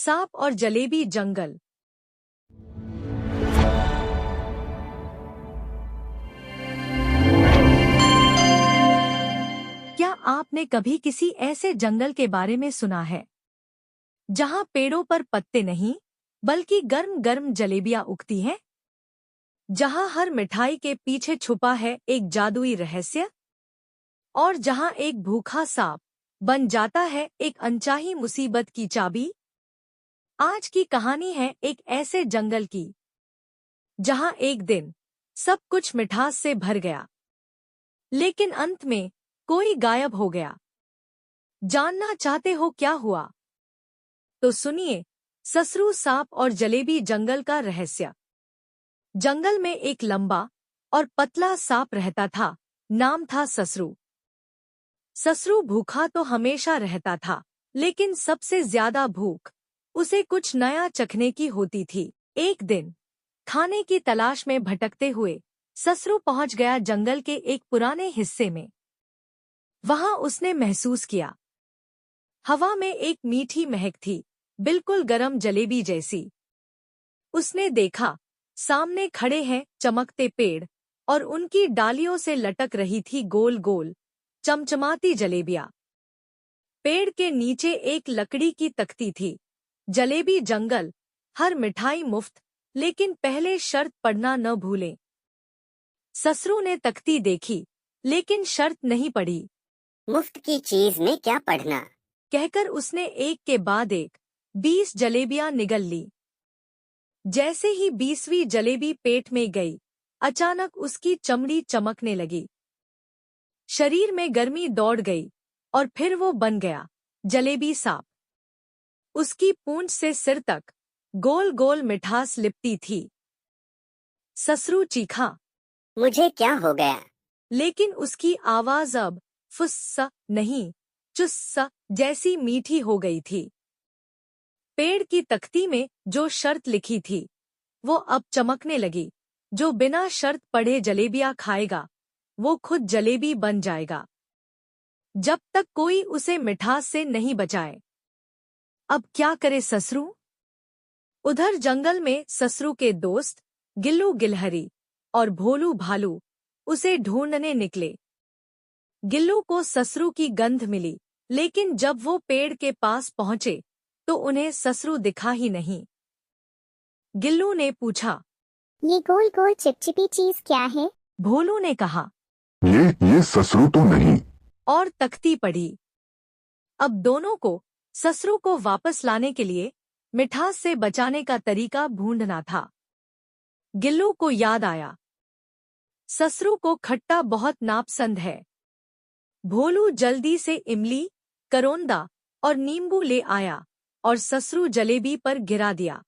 सांप और जलेबी जंगल। क्या आपने कभी किसी ऐसे जंगल के बारे में सुना है जहां पेड़ों पर पत्ते नहीं बल्कि गर्म गर्म जलेबियां उगती हैं? जहां हर मिठाई के पीछे छुपा है एक जादुई रहस्य, और जहां एक भूखा सांप बन जाता है एक अनचाही मुसीबत की चाबी। आज की कहानी है एक ऐसे जंगल की जहां एक दिन सब कुछ मिठास से भर गया, लेकिन अंत में कोई गायब हो गया। जानना चाहते हो क्या हुआ? तो सुनिए, ससरू सांप और जलेबी जंगल का रहस्य। जंगल में एक लंबा और पतला सांप रहता था। नाम था ससरू। ससरू भूखा तो हमेशा रहता था, लेकिन सबसे ज्यादा भूख उसे कुछ नया चखने की होती थी। एक दिन खाने की तलाश में भटकते हुए ससरू पहुंच गया जंगल के एक पुराने हिस्से में। वहां उसने महसूस किया, हवा में एक मीठी महक थी, बिल्कुल गरम जलेबी जैसी। उसने देखा, सामने खड़े हैं चमकते पेड़ और उनकी डालियों से लटक रही थी गोल गोल चमचमाती जलेबियां। पेड़ के नीचे एक लकड़ी की तख्ती थी। जलेबी जंगल, हर मिठाई मुफ्त, लेकिन पहले शर्त पढ़ना न भूलें। ससरू ने तख्ती देखी, लेकिन शर्त नहीं पढ़ी। मुफ्त की चीज में क्या पढ़ना, कहकर उसने एक के बाद एक 20 जलेबियां निगल ली। जैसे ही 20वीं जलेबी पेट में गई, अचानक उसकी चमड़ी चमकने लगी। शरीर में गर्मी दौड़ गई और फिर वो बन गया जलेबी सांप। उसकी पूंछ से सिर तक गोल गोल मिठास लिपटी थी। ससरू चीखा, मुझे क्या हो गया? लेकिन उसकी आवाज अब फुस्सा नहीं, चुस्सा जैसी मीठी हो गई थी। पेड़ की तख्ती में जो शर्त लिखी थी वो अब चमकने लगी। जो बिना शर्त पढ़े जलेबियां खाएगा वो खुद जलेबी बन जाएगा, जब तक कोई उसे मिठास से नहीं बचाए। अब क्या करे ससरू? उधर जंगल में ससरू के दोस्त गिल्लू गिलहरी और भोलू भालू उसे ढूंढने निकले। गिल्लू को ससरू की गंध मिली, लेकिन जब वो पेड़ के पास पहुंचे तो उन्हें ससरू दिखा ही नहीं। गिल्लू ने पूछा, ये गोल गोल चिपचिपी चीज क्या है? भोलू ने कहा, ये ससुर तो नहीं। और तख्ती पढ़ी। अब दोनों को ससरू को वापस लाने के लिए मिठास से बचाने का तरीका ढूंढना था। गिल्लू को याद आया, ससरू को खट्टा बहुत नापसंद है। भोलू जल्दी से इमली, करोंदा और नींबू ले आया और ससरू जलेबी पर गिरा दिया।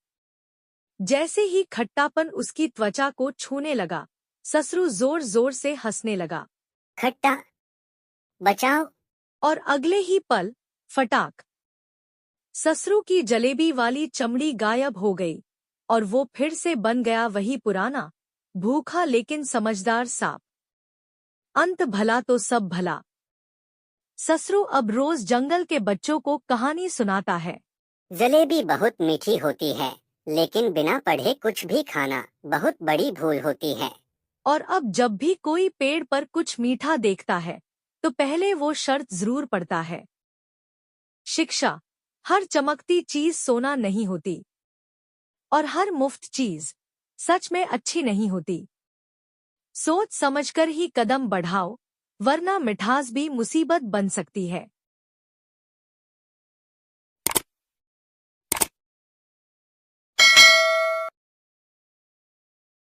जैसे ही खट्टापन उसकी त्वचा को छूने लगा, ससरू जोर जोर से हंसने लगा। खट्टा, बचाओ! और अगले ही पल फटाक, ससरू की जलेबी वाली चमड़ी गायब हो गई और वो फिर से बन गया वही पुराना भूखा लेकिन समझदार सांप। अंत भला तो सब भला। ससरू अब रोज जंगल के बच्चों को कहानी सुनाता है। जलेबी बहुत मीठी होती है, लेकिन बिना पढ़े कुछ भी खाना बहुत बड़ी भूल होती है। और अब जब भी कोई पेड़ पर कुछ मीठा देखता है तो पहले वो शर्त जरूर पढ़ता है। शिक्षा, हर चमकती चीज सोना नहीं होती और हर मुफ्त चीज सच में अच्छी नहीं होती। सोच समझकर ही कदम बढ़ाओ, वरना मिठास भी मुसीबत बन सकती है।